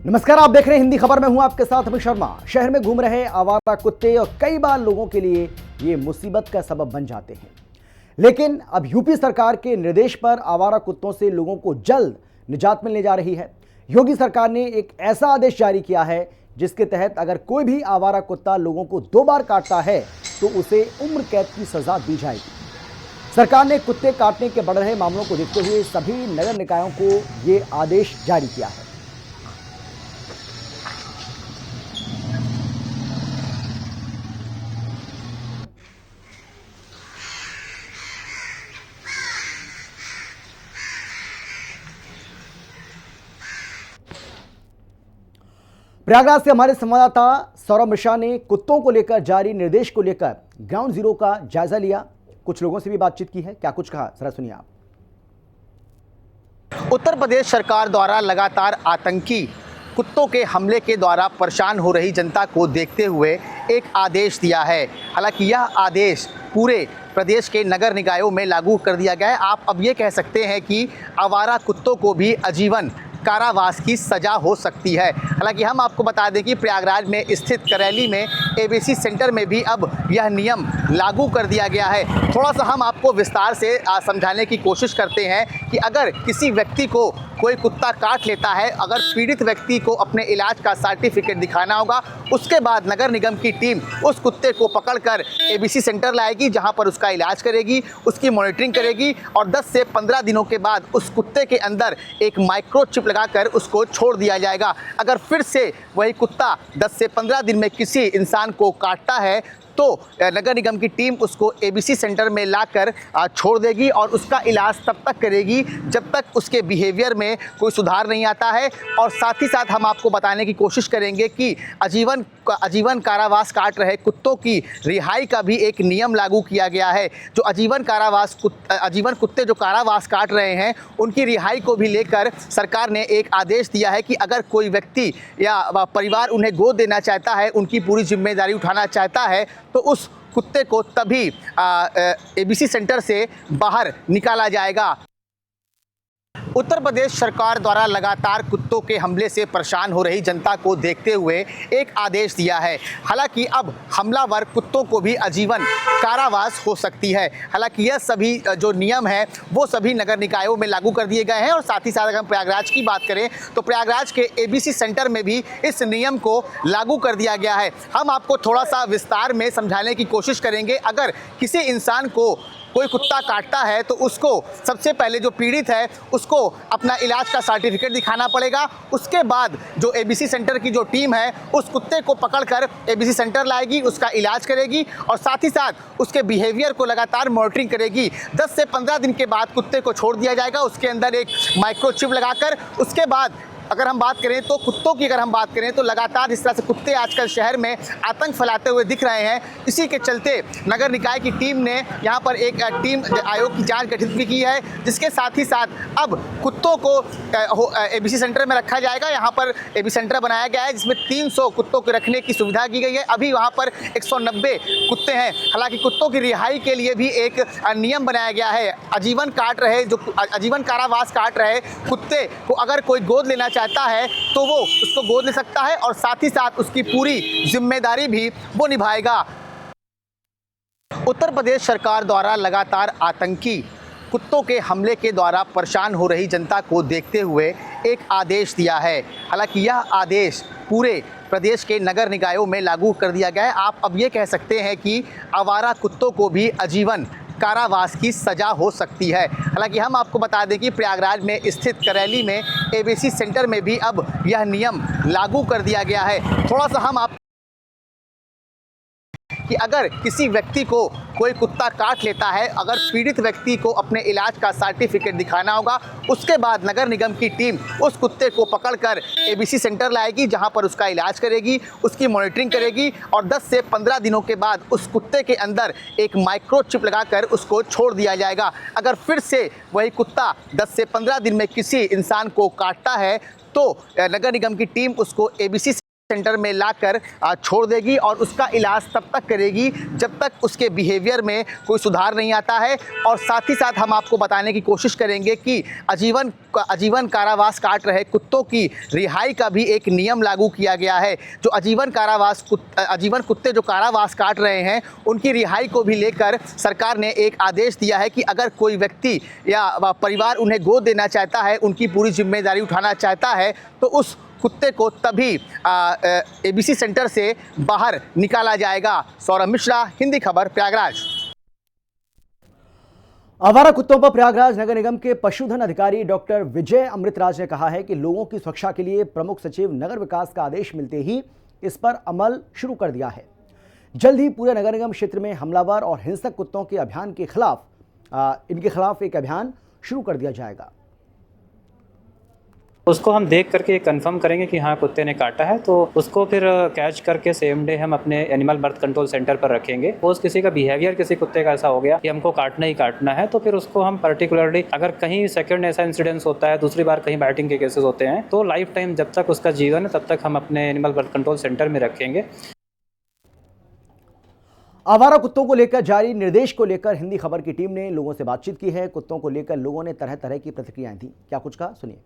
नमस्कार, आप देख रहे हैं हिंदी खबर में हूं आपके साथ अमित शर्मा। शहर में घूम रहे आवारा कुत्ते और कई बार लोगों के लिए ये मुसीबत का सबब बन जाते हैं। लेकिन अब यूपी सरकार के निर्देश पर आवारा कुत्तों से लोगों को जल्द निजात मिलने जा रही है। योगी सरकार ने एक ऐसा आदेश जारी किया है जिसके तहत अगर कोई भी आवारा कुत्ता लोगों को 2 बार काटता है तो उसे उम्र कैद की सजा दी जाएगी। सरकार ने कुत्ते काटने के बढ़ रहे मामलों को देखते हुए सभी नगर निकायों को ये आदेश जारी किया है। प्रयागराज से हमारे संवाददाता सौरभ मिश्रा ने कुत्तों को लेकर जारी निर्देश को लेकर ग्राउंड जीरो का जायजा लिया। कुछ लोगों से भी बातचीत की है, क्या कुछ कहा जरा सुनिए आप। उत्तर प्रदेश सरकार द्वारा लगातार आतंकी कुत्तों के हमले के द्वारा परेशान हो रही जनता को देखते हुए एक आदेश दिया है। हालांकि यह आदेश पूरे प्रदेश के नगर निकायों में लागू कर दिया गया है। आप अब ये कह सकते हैं कि आवारा कुत्तों को भी आजीवन कारावास की सजा हो सकती है। हालांकि हम आपको बता दें कि प्रयागराज में स्थित करैली में एबीसी सेंटर में भी अब यह नियम लागू कर दिया गया है। थोड़ा सा हम आपको विस्तार से समझाने की कोशिश करते हैं कि अगर किसी व्यक्ति को कोई कुत्ता काट लेता है, अगर पीड़ित व्यक्ति को अपने इलाज का सर्टिफिकेट दिखाना होगा, उसके बाद नगर निगम की टीम उस कुत्ते को पकड़कर एबीसी सेंटर लाएगी, जहां पर उसका इलाज करेगी, उसकी मॉनिटरिंग करेगी और 10 से 15 दिनों के बाद उस कुत्ते के अंदर एक माइक्रोचिप लगाकर उसको छोड़ दिया जाएगा। अगर फिर से वही कुत्ता 10 से 15 दिन में किसी इंसान को काटता है तो नगर निगम की टीम उसको एबीसी सेंटर में लाकर छोड़ देगी और उसका इलाज तब तक करेगी जब तक उसके बिहेवियर में कोई सुधार नहीं आता है। और साथ ही साथ हम आपको बताने की कोशिश करेंगे कि आजीवन कारावास काट रहे कुत्तों की रिहाई का भी एक नियम लागू किया गया है। जो आजीवन कुत्ते जो कारावास काट रहे हैं उनकी रिहाई को भी लेकर सरकार ने एक आदेश दिया है कि अगर कोई व्यक्ति या परिवार उन्हें गोद देना चाहता है, उनकी पूरी जिम्मेदारी उठाना चाहता है, तो उस कुत्ते को तभी एबीसी सेंटर से बाहर निकाला जाएगा। उत्तर प्रदेश सरकार द्वारा लगातार कुत्तों के हमले से परेशान हो रही जनता को देखते हुए एक आदेश दिया है। हालांकि अब हमलावर कुत्तों को भी आजीवन कारावास हो सकती है। हालांकि यह सभी जो नियम है वो सभी नगर निकायों में लागू कर दिए गए हैं। और साथ ही साथ अगर हम प्रयागराज की बात करें तो प्रयागराज के एबीसी सेंटर में भी इस नियम को लागू कर दिया गया है। हम आपको थोड़ा सा विस्तार में समझाने की कोशिश करेंगे। अगर किसी इंसान को कोई कुत्ता काटता है तो उसको सबसे पहले जो पीड़ित है उसको अपना इलाज का सर्टिफिकेट दिखाना पड़ेगा। उसके बाद जो एबीसी सेंटर की जो टीम है उस कुत्ते को पकड़कर एबीसी सेंटर लाएगी, उसका इलाज करेगी और साथ ही साथ उसके बिहेवियर को लगातार मॉनिटरिंग करेगी। 10 से 15 दिन के बाद कुत्ते को छोड़ दिया जाएगा, उसके अंदर एक माइक्रोचिप लगाकर। उसके बाद अगर हम बात करें तो कुत्तों की तो लगातार इस तरह से कुत्ते आजकल शहर में आतंक फैलाते हुए दिख रहे हैं। इसी के चलते नगर निकाय की टीम ने यहाँ पर एक टीम आयोग की जांच गठित भी की है, जिसके साथ ही साथ अब कुत्तों को एबीसी सेंटर में रखा जाएगा। यहाँ पर एबीसी सेंटर बनाया गया है जिसमें 300 कुत्तों को रखने की सुविधा की गई है। अभी वहाँ पर 190 कुत्ते हैं। हालांकि कुत्तों की रिहाई के लिए भी एक नियम बनाया गया है। आजीवन कारावास काट रहे कुत्ते को अगर कोई गोद लेना चाहता है तो वो उसको गोद ले सकता है और साथ ही साथ उसकी पूरी जिम्मेदारी भी वो निभाएगा। उत्तर प्रदेश सरकार द्वारा लगातार आतंकी कुत्तों के हमले के द्वारा परेशान हो रही जनता को देखते हुए एक आदेश दिया है। हालांकि यह आदेश पूरे प्रदेश के नगर निकायों में लागू कर दिया गया है। आप अब ये कह सकते हैं कि आवारा कुत्तों को भी आजीवन कारावास की सजा हो सकती है। हालांकि हम आपको बता दें कि प्रयागराज में स्थित करैली में एबीसी सेंटर में भी अब यह नियम लागू कर दिया गया है। थोड़ा सा हम आप कि अगर किसी व्यक्ति को कोई कुत्ता काट लेता है, अगर पीड़ित व्यक्ति को अपने इलाज का सर्टिफिकेट दिखाना होगा, उसके बाद नगर निगम की टीम उस कुत्ते को पकड़कर एबीसी सेंटर लाएगी, जहां पर उसका इलाज करेगी, उसकी मॉनिटरिंग करेगी और 10 से 15 दिनों के बाद उस कुत्ते के अंदर एक माइक्रोचिप लगाकर उसको छोड़ दिया जाएगा। अगर फिर से वही कुत्ता 10 से 15 दिन में किसी इंसान को काटता है तो नगर निगम की टीम उसको एबीसी सेंटर में लाकर छोड़ देगी और उसका इलाज तब तक करेगी जब तक उसके बिहेवियर में कोई सुधार नहीं आता है। और साथ ही साथ हम आपको बताने की कोशिश करेंगे कि आजीवन कारावास काट रहे कुत्तों की रिहाई का भी एक नियम लागू किया गया है। जो आजीवन कुत्ते जो कारावास काट रहे हैं उनकी रिहाई को भी लेकर सरकार ने एक आदेश दिया है कि अगर कोई व्यक्ति या परिवार उन्हें गोद देना चाहता है, उनकी पूरी जिम्मेदारी उठाना चाहता है, तो उस कुत्ते को तभी एबीसी सेंटर से बाहर निकाला जाएगा। सौरभ मिश्रा, हिंदी खबर, प्रयागराज। आवारा कुत्तों पर प्रयागराज नगर निगम के पशुधन अधिकारी डॉक्टर विजय अमृतराज ने कहा है कि लोगों की सुरक्षा के लिए प्रमुख सचिव नगर विकास का आदेश मिलते ही इस पर अमल शुरू कर दिया है। जल्द ही पूरे नगर निगम क्षेत्र में हमलावर और हिंसक कुत्तों के अभियान के खिलाफ इनके खिलाफ एक अभियान शुरू कर दिया जाएगा। उसको हम देख करके कंफर्म करेंगे कि हाँ कुत्ते ने काटा है, तो उसको फिर कैच करके सेम डे हम अपने एनिमल बर्थ कंट्रोल सेंटर पर रखेंगे। सपोज किसी का बिहेवियर किसी कुत्ते का ऐसा हो गया कि हमको काटना ही काटना है, तो फिर उसको हम पर्टिकुलरली अगर कहीं सेकंड ऐसा इंसिडेंस होता है, दूसरी बार कहीं बाइटिंग के केसेस होते हैं, तो लाइफ टाइम जब तक उसका जीवन है तब तक हम अपने एनिमल बर्थ कंट्रोल सेंटर में रखेंगे। आवारा कुत्तों को लेकर जारी निर्देश को लेकर हिंदी खबर की टीम ने लोगों से बातचीत की है। कुत्तों को लेकर लोगों ने तरह तरह की प्रतिक्रियाएं दी। क्या कुछ कहा, सुनिए।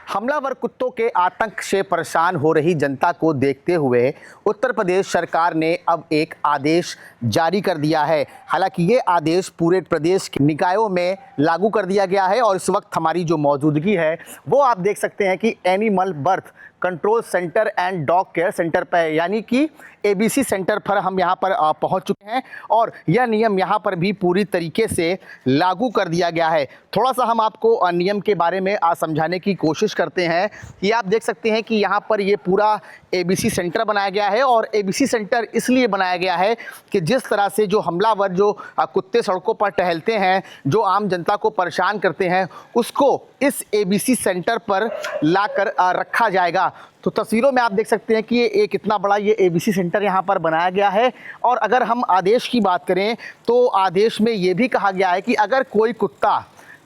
हमलावर कुत्तों के आतंक से परेशान हो रही जनता को देखते हुए उत्तर प्रदेश सरकार ने अब एक आदेश जारी कर दिया है। हालांकि ये आदेश पूरे प्रदेश के निकायों में लागू कर दिया गया है और इस वक्त हमारी जो मौजूदगी है वो आप देख सकते हैं कि animal birth control centre and dog care centre पर, यानी कि एबीसी सेंटर पर हम यहाँ पर पहुँच चुके हैं और यह नियम यहाँ पर भी पूरी तरीके से लागू कर दिया गया है। थोड़ा सा हम आपको नियम के बारे में समझाने की कोशिश करते हैं कि आप देख सकते हैं कि यहाँ पर ये पूरा एबीसी सेंटर बनाया गया है और एबीसी सेंटर इसलिए बनाया गया है कि जिस तरह से जो हमलावर जो कुत्ते सड़कों पर टहलते हैं, जो आम जनता को परेशान करते हैं, उसको इस एबीसी सेंटर पर लाकर रखा जाएगा। तो तस्वीरों में आप देख सकते हैं कि ये कितना बड़ा ये एबीसी सेंटर यहाँ पर बनाया गया है। और अगर हम आदेश की बात करें तो आदेश में ये भी कहा गया है कि अगर कोई कुत्ता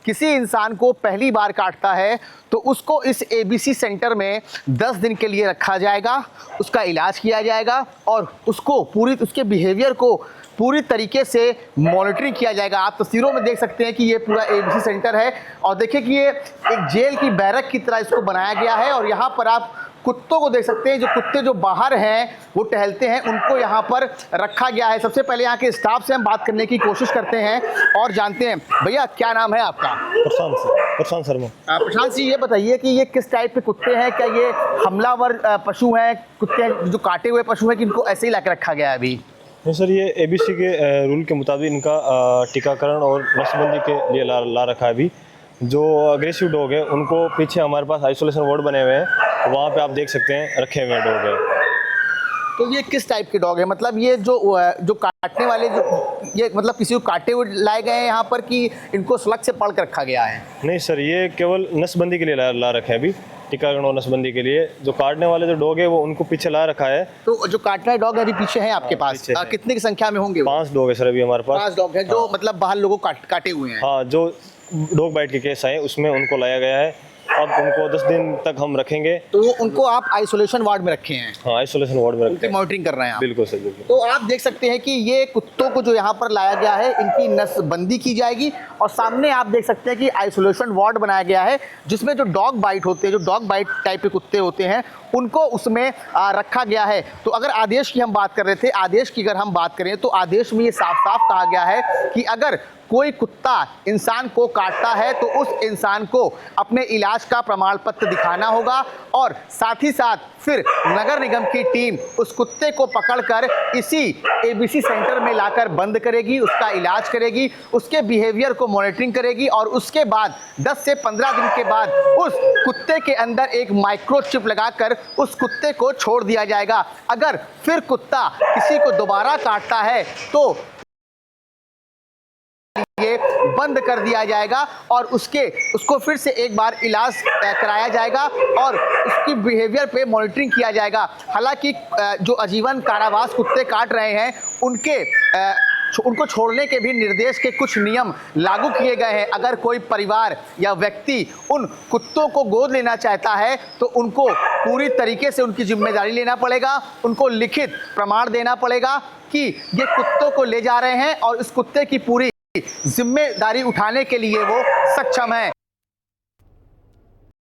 किसी इंसान को पहली बार काटता है तो उसको इस एबीसी सेंटर में 10 दिन के लिए रखा जाएगा, उसका इलाज किया जाएगा और उसके बिहेवियर को पूरी तरीके से मॉनिटरिंग किया जाएगा। आप तस्वीरों में देख सकते हैं कि ये पूरा एबीसी सेंटर है और देखिए कि ये एक जेल की बैरक की तरह इसको बनाया गया है और यहाँ पर आप कुत्तों को देख सकते हैं। जो कुत्ते जो बाहर हैं वो टहलते हैं, उनको यहाँ पर रखा गया है। सबसे पहले यहाँ के स्टाफ से हम बात करने की कोशिश करते हैं और जानते हैं। भैया, क्या नाम है आपका? प्रशांत शर्मा। प्रशांत जी, ये बताइए कि ये किस टाइप के कुत्ते हैं? क्या ये हमलावर पशु हैं, कुत्ते जो काटे हुए पशु हैं, कि इनको ऐसे ही ला रखा गया है अभी? नहीं सर, ये एबीसी के रूल के मुताबिक इनका टीकाकरण और नसबंदी के लिए ला रखा है। अभी जो अग्रेसिव डॉग है उनको पीछे हमारे पास आइसोलेशन वार्ड बने हुए हैं, वहाँ पे आप देख सकते हैं रखे हुए डॉग है। तो ये किस टाइप के डॉग है? मतलब ये जो काटने वाले ये मतलब किसी को काटे हुए लाए गए हैं यहाँ पर कि इनको स्लग से पढ़ के रखा गया है? नहीं सर, ये केवल नसबंदी के लिए ला रखे हैं अभी, टीकाकरण और नसबंदी के लिए। जो काटने वाले जो डॉग है वो उनको पीछे ला रखा है। तो जो काटने डॉग अभी पीछे हैं आपके पास, कितने की संख्या में होंगे? 5 डॉग है सर अभी हमारे पास। 5 डॉग है जो मतलब बाहर लोगों काटे हुए हैं। हाँ, जो डॉग बाइट के केस आए उसमें उनको लाया गया है। अब उनको 10 दिन तक हम रखेंगे। तो उनको आप आइसोलेशन वार्ड में रखे हैं? हाँ, आइसोलेशन वार्ड में रखे हैं, मॉनिटरिंग कर रहे हैं आप? बिल्कुल सर, बिल्कुल। तो आप देख सकते हैं कि ये कुत्तों को जो यहाँ पर लाया गया है इनकी नसबंदी की जाएगी और सामने आप देख सकते हैं कि आइसोलेशन वार्ड बनाया गया है जिसमें जो डॉग बाइट होते हैं, जो डॉग बाइट टाइप के कुत्ते होते हैं, उनको उसमें रखा गया है। तो अगर आदेश की हम बात कर रहे थे, आदेश की अगर हम बात करें तो आदेश में ये साफ साफ कहा गया है कि अगर कोई कुत्ता इंसान को काटता है तो उस इंसान को अपने इलाज का प्रमाण पत्र दिखाना होगा और साथ ही साथ फिर नगर निगम की टीम उस कुत्ते को पकड़कर इसी एबीसी सेंटर में लाकर बंद करेगी, उसका इलाज करेगी, उसके बिहेवियर को मॉनिटरिंग करेगी और उसके बाद 10 से 15 दिन के बाद उस कुत्ते के अंदर एक माइक्रोचिप लगाकर उस कुत्ते को छोड़ दिया जाएगा। अगर फिर कुत्ता किसी को दोबारा काटता है तो ये बंद कर दिया जाएगा और उसको फिर से एक बार इलाज कराया जाएगा और उसकी बिहेवियर पे मॉनिटरिंग किया जाएगा। हालांकि जो आजीवन कारावास कुत्ते काट रहे हैं उनको छोड़ने के भी निर्देश के कुछ नियम लागू किए गए हैं। अगर कोई परिवार या व्यक्ति उन कुत्तों को गोद लेना चाहता है तो उनको पूरी तरीके से उनकी जिम्मेदारी लेना पड़ेगा, उनको लिखित प्रमाण देना पड़ेगा कि ये कुत्तों को ले जा रहे हैं और इस कुत्ते की पूरी जिम्मेदारी उठाने के लिए वो सक्षम है।